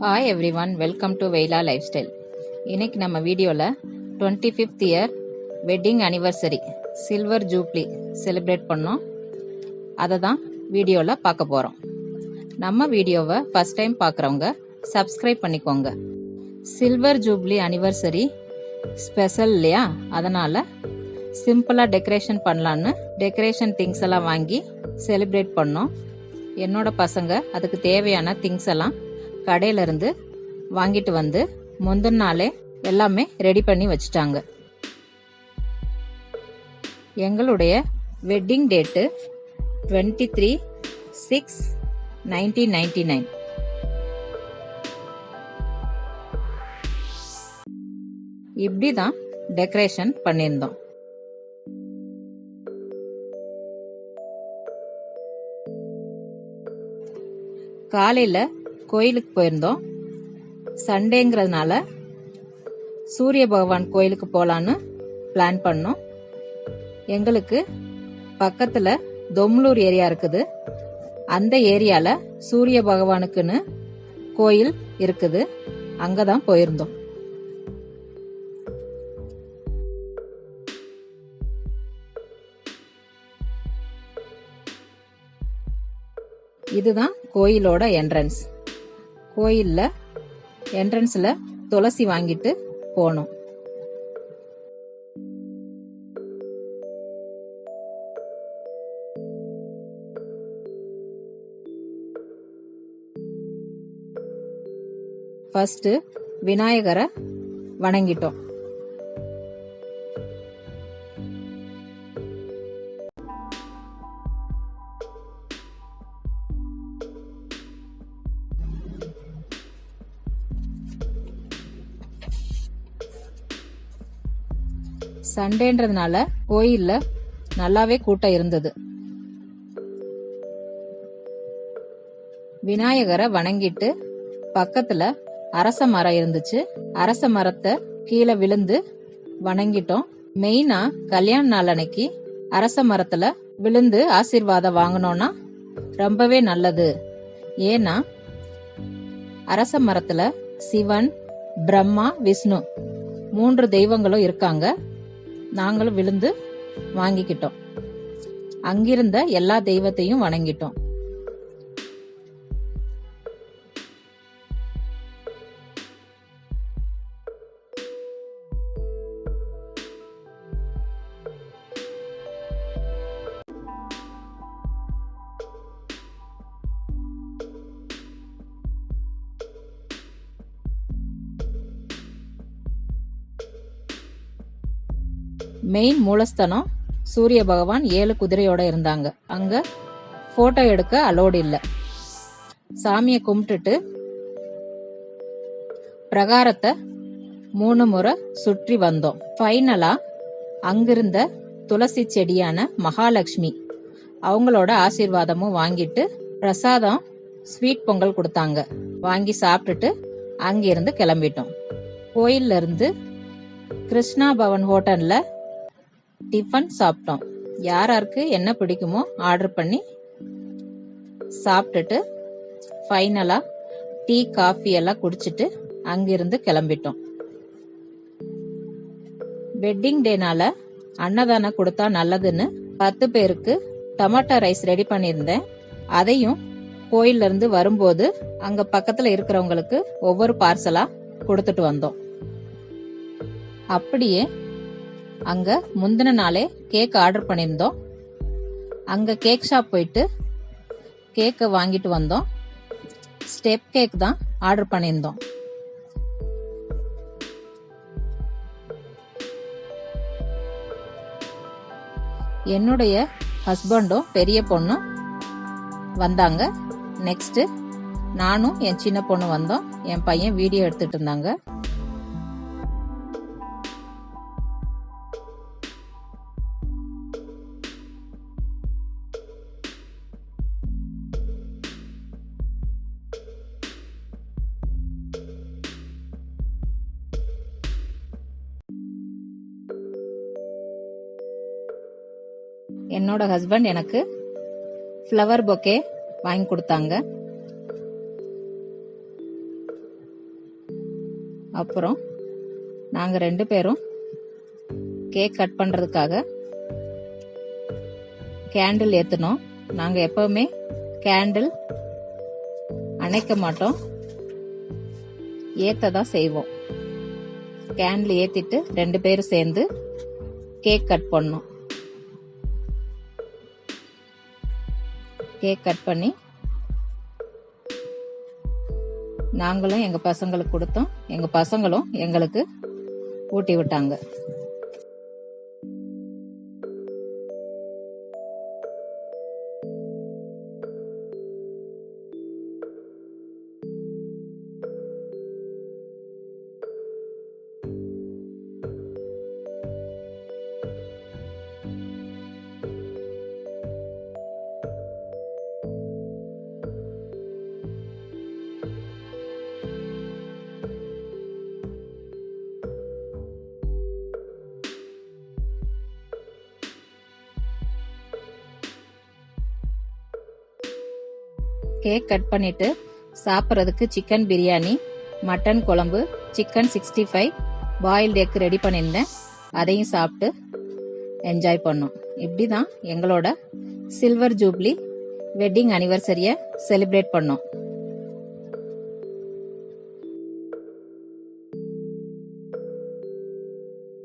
Hi every one, welcome to வெயிலா life style. இன்னைக்கு நம்ம வீடியோவில் 25th year wedding anniversary silver jubilee celebrate பண்ணோம். அதை தான் வீடியோவில் பார்க்க போகிறோம். நம்ம வீடியோவை ஃபர்ஸ்ட் டைம் பார்க்குறவங்க சப்ஸ்கிரைப் பண்ணிக்கோங்க. சில்வர் ஜூப்ளி அனிவர்சரி ஸ்பெஷல் இல்லையா, அதனால் சிம்பிளாக டெக்கரேஷன் பண்ணலான்னு டெக்கரேஷன் திங்ஸ் எல்லாம் வாங்கி செலிப்ரேட் பண்ணோம். என்னோட பசங்க அதுக்கு தேவையான திங்ஸ் எல்லாம் கடையிலிருந்து வாங்கிட்டு வந்து முந்தின நாளே எல்லாமே ரெடி பண்ணி வச்சுட்டாங்க. எங்களுடைய வெட்டிங் டேட்டு 23/6/1999. இப்படி தான் டெக்கரேஷன் பண்ணியிருந்தோம். காலையில கோயிலுக்கு போயிருந்தோம். சண்டேங்கிறதுனால சூரிய பகவான் கோயிலுக்கு போலான்னு பிளான் பண்ணோம். எங்களுக்கு பக்கத்துல தொம்லூர் ஏரியா இருக்குது. அந்த ஏரியால சூரிய பகவானுக்குன்னு கோயில் இருக்குது. அங்கதான் போயிருந்தோம். இதுதான் கோயிலோட என்ட்ரன்ஸ். கோயில்ல என்ட்ரன்ஸ்ல துளசி வாங்கிட்டு போனோம். ஃபர்ஸ்ட் விநாயகரை வணங்கிட்டோம். சண்டேன்றதுனால கோயில்ல நல்லாவே கூட்டம் இருந்தது. விநாயகரை வணங்கிட்டு பக்கத்துல அரச மரம் இருந்துச்சு. அரச மரத்தை கீழே விழுந்து வணங்கிட்டோம். மெயினா கல்யாண நாள் அன்னைக்கு அரச மரத்துல விழுந்து ஆசீர்வாதம் வாங்கினோம்னா ரொம்பவே நல்லது. ஏன்னா அரச மரத்துல சிவன், பிரம்மா, விஷ்ணு 3 தெய்வங்களும் இருக்காங்க. நாங்களும் விழுந்து வாங்கிக்கிட்டோம். அங்கிருந்த எல்லா தெய்வத்தையும் வணங்கிட்டோம். மெயின் மூலஸ்தானம் சூரிய பகவான் 7 குதிரையோட இருந்தாங்க. அங்க போட்டோ எடுக்க அலோடு இல்ல. சாமியை கும்பிட்டுட்டு பிரகாரத்தை 3 முறை சுற்றி வந்தோம். ஃபைனலா அங்கிருந்த துளசி செடியான மகாலட்சுமி அவங்களோட ஆசீர்வாதமும் வாங்கிட்டு பிரசாதம் ஸ்வீட் பொங்கல் கொடுத்தாங்க. வாங்கி சாப்பிட்டுட்டு அங்கிருந்து கிளம்பிட்டோம். கோயில்ல இருந்து கிருஷ்ணா பவன் ஹோட்டல்ல டிஃபன் சாப்பிட்டோம். யாராருக்கு என்ன பிடிக்குமோ ஆர்டர் பண்ணி சாப்பிட்டுட்டு ஃபைனலா டீ, காஃபி எல்லாம் குடிச்சிட்டு அங்கிருந்து கிளம்பிட்டோம். வெட்டிங் டேனால அன்னதானம் கொடுத்தா நல்லதுன்னு 10 பேருக்கு டொமேட்டோ ரைஸ் ரெடி பண்ணியிருந்தேன். அதையும் கோயில்ல இருந்து வரும்போது அங்க பக்கத்துல இருக்கிறவங்களுக்கு ஒவ்வொரு பார்சலா கொடுத்துட்டு வந்தோம். அப்படியே அங்க முந்தின நாளே கேக் ஆர்டர் பண்ணியிருந்தோம். அங்க கேக் ஷாப் போயிட்டு கேக்கை வாங்கிட்டு வந்தோம். ஸ்டெப் கேக் தான் ஆர்டர் பண்ணியிருந்தோம். என்னுடைய ஹஸ்பண்டும் பெரிய பொண்ணும் வந்தாங்க. நெக்ஸ்ட் நானும் என் சின்ன பொண்ணு வந்தோம். என் பையன் வீடியோ எடுத்துட்டு இருந்தாங்க. என்னோட ஹஸ்பண்ட் எனக்கு ஃப்ளவர் பொக்கே வாங்கி கொடுத்தாங்க. அப்புறம் நாங்கள் 2 பேரும் கேக் கட் பண்ணுறதுக்காக கேண்டில் ஏற்றினோம். நாங்கள் எப்போவுமே கேண்டில் அணைக்க மாட்டோம், ஏற்ற தான் செய்வோம். கேண்டில் ஏற்றிட்டு 2 பேரும் சேர்ந்து கேக் கட் பண்ணோம். கேக் கட் பண்ணி நாங்களும் எங்கள் பசங்களுக்கு கொடுத்தோம், எங்கள் பசங்களும் எங்களுக்கு ஊட்டி விட்டாங்க. கேக் கட் பண்ணிட்டு சாப்பிட்றதுக்கு சிக்கன் பிரியாணி, மட்டன் குழம்பு, சிக்கன் 65, பாயில்டு எக் ரெடி பண்ணியிருந்தேன். அதையும் சாப்பிட்டு என்ஜாய் பண்ணோம். இப்படி தான் எங்களோட சில்வர் ஜூப்ளி வெட்டிங் அனிவர்சரியை செலிப்ரேட் பண்ணோம்.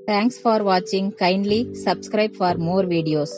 Thanks for watching. Kindly subscribe for more videos.